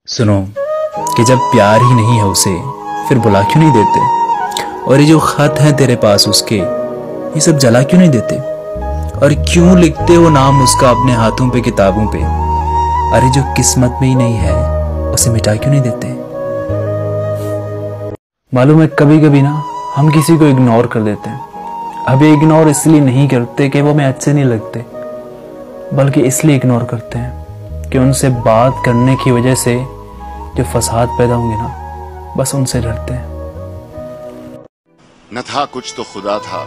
सुनो कि जब प्यार ही नहीं है उसे फिर बुला क्यों नहीं देते। और ये जो खत हैं तेरे पास उसके, ये सब जला क्यों नहीं देते। और क्यों लिखते हो नाम उसका अपने हाथों पे किताबों पे। अरे जो किस्मत में ही नहीं है उसे मिटा क्यों नहीं देते। मालूम है कभी कभी ना हम किसी को इग्नोर कर देते हैं। अब ये इग्नोर इसलिए नहीं करते कि वो हमें अच्छे नहीं लगते, बल्कि इसलिए इग्नोर करते हैं कि उनसे बात करने की वजह से जो फसाद पैदा होंगे ना, बस उनसे डरते हैं। न था कुछ तो खुदा था,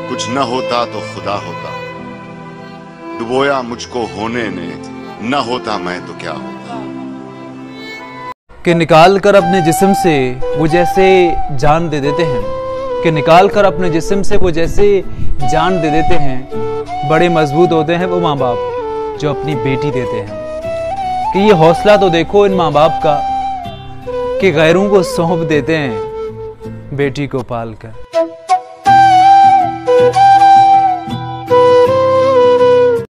कुछ न होता तो खुदा होता। डुबोया मुझको होने ने, न होता मैं तो क्या होता। कि निकाल कर अपने जिस्म से वो जैसे जान दे देते हैं, कि निकाल कर अपने जिस्म से वो जैसे जान दे देते हैं। बड़े मजबूत होते हैं वो माँ बाप जो अपनी बेटी देते हैं। कि ये हौसला तो देखो इन माँ बाप का कि गैरों को सौंप देते हैं बेटी को पाल कर।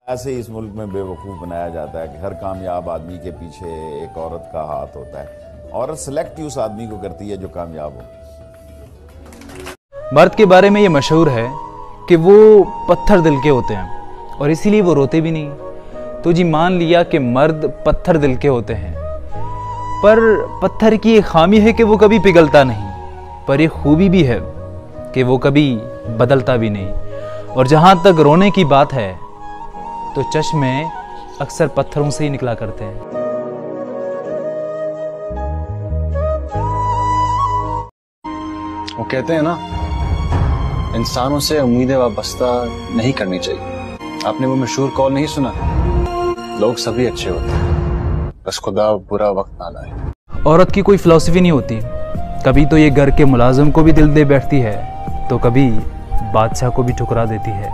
ऐसे ही इस मुल्क में बेवकूफ़ बनाया जाता है कि हर कामयाब आदमी के पीछे एक औरत का हाथ होता है। औरत सिलेक्ट ही उस आदमी को करती है जो कामयाब हो। मर्द के बारे में ये मशहूर है कि वो पत्थर दिल के होते हैं और इसीलिए वो रोते भी नहीं। तो जी मान लिया कि मर्द पत्थर दिल के होते हैं, पर पत्थर की एक खामी है कि वो कभी पिघलता नहीं, पर एक खूबी भी है कि वो कभी बदलता भी नहीं। और जहाँ तक रोने की बात है तो चश्मे अक्सर पत्थरों से ही निकला करते हैं। वो कहते हैं ना, इंसानों से उम्मीदें वाबस्ता नहीं करनी चाहिए। आपने वो मशहूर कॉल नहीं सुना, लोग सभी अच्छे होते हैं, बस खुदा बुरा वक्त ना लाए। औरत की कोई फिलॉसफी नहीं होती। कभी तो ये घर के मुलाजिम को भी दिल दे बैठती है, तो कभी बादशाह को भी ठुकरा देती है।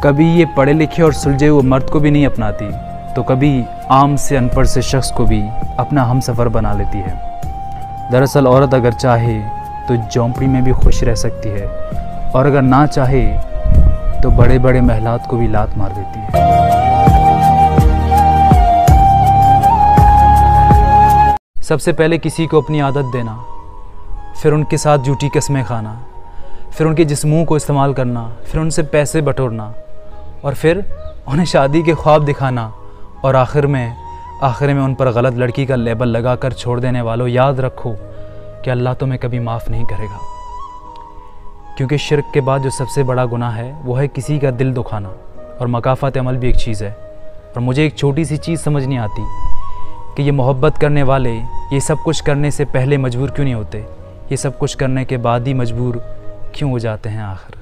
कभी ये पढ़े लिखे और सुलझे हुए मर्द को भी नहीं अपनाती, तो कभी आम से अनपढ़ से शख्स को भी अपना हमसफ़र बना लेती है। दरअसल औरत अगर चाहे तो झोंपड़ी में भी खुश रह सकती है, और अगर ना चाहे तो बड़े बड़े महलात को भी लात मार देती है। सबसे पहले किसी को अपनी आदत देना, फिर उनके साथ झूठी कस्में खाना, फिर उनके जिस्मों को इस्तेमाल करना, फिर उनसे पैसे बटोरना, और फिर उन्हें शादी के ख्वाब दिखाना, और आखिर में उन पर गलत लड़की का लेबल लगाकर छोड़ देने वालों, याद रखो कि अल्लाह तुम्हें कभी माफ़ नहीं करेगा। क्योंकि शिर्क के बाद जो सबसे बड़ा गुनाह है वो है किसी का दिल दुखाना, और मकाफ़ात अमल भी एक चीज़ है। और मुझे एक छोटी सी चीज़ समझ नहीं आती कि ये मोहब्बत करने वाले ये सब कुछ करने से पहले मजबूर क्यों नहीं होते, ये सब कुछ करने के बाद ही मजबूर क्यों हो जाते हैं आखिर।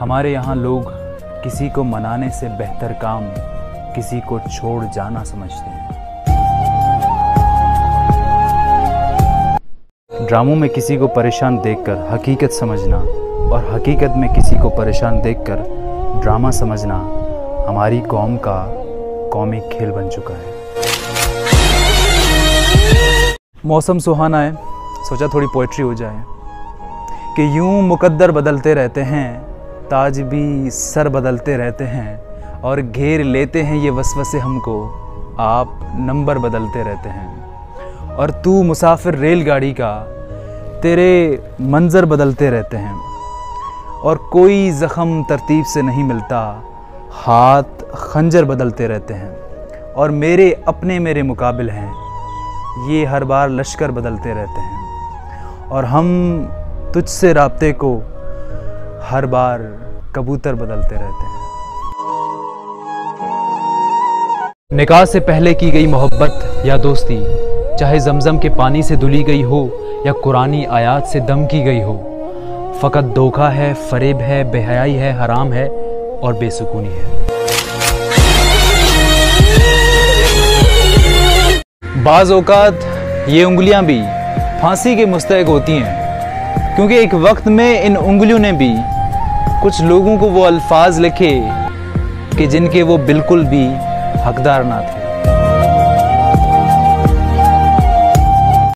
हमारे यहाँ लोग किसी को मनाने से बेहतर काम किसी को छोड़ जाना समझते हैं। ड्रामों में किसी को परेशान देखकर हकीकत समझना, और हकीकत में किसी को परेशान देखकर ड्रामा समझना हमारी कौम का कौमी खेल बन चुका है। मौसम सुहाना है, सोचा थोड़ी पोइट्री हो जाए। कि यूं मुकद्दर बदलते रहते हैं, ताज भी सर बदलते रहते हैं, और घेर लेते हैं ये वसवसे हमको, आप नंबर बदलते रहते हैं। और तू मुसाफिर रेलगाड़ी का, तेरे मंज़र बदलते रहते हैं, और कोई ज़ख़म तरतीब से नहीं मिलता, हाथ खंजर बदलते रहते हैं। और मेरे अपने मेरे मुकाबिल हैं, ये हर बार लश्कर बदलते रहते हैं, और हम तुझसे राब्ते को हर बार कबूतर बदलते रहते हैं। निकाह से पहले की गई मोहब्बत या दोस्ती, चाहे जमजम के पानी से धुली गई हो या कुरानी आयात से दम की गई हो, फ़कत धोखा है, फरेब है, बेहयाई है, हराम है और बेसुकूनी है। बाज़ औक़ात ये उंगलियां भी फांसी के मुस्तहक़ होती हैं, क्योंकि एक वक्त में इन उंगलियों ने भी कुछ लोगों को वो अल्फाज लिखे कि जिनके वो बिल्कुल भी हकदार ना थे।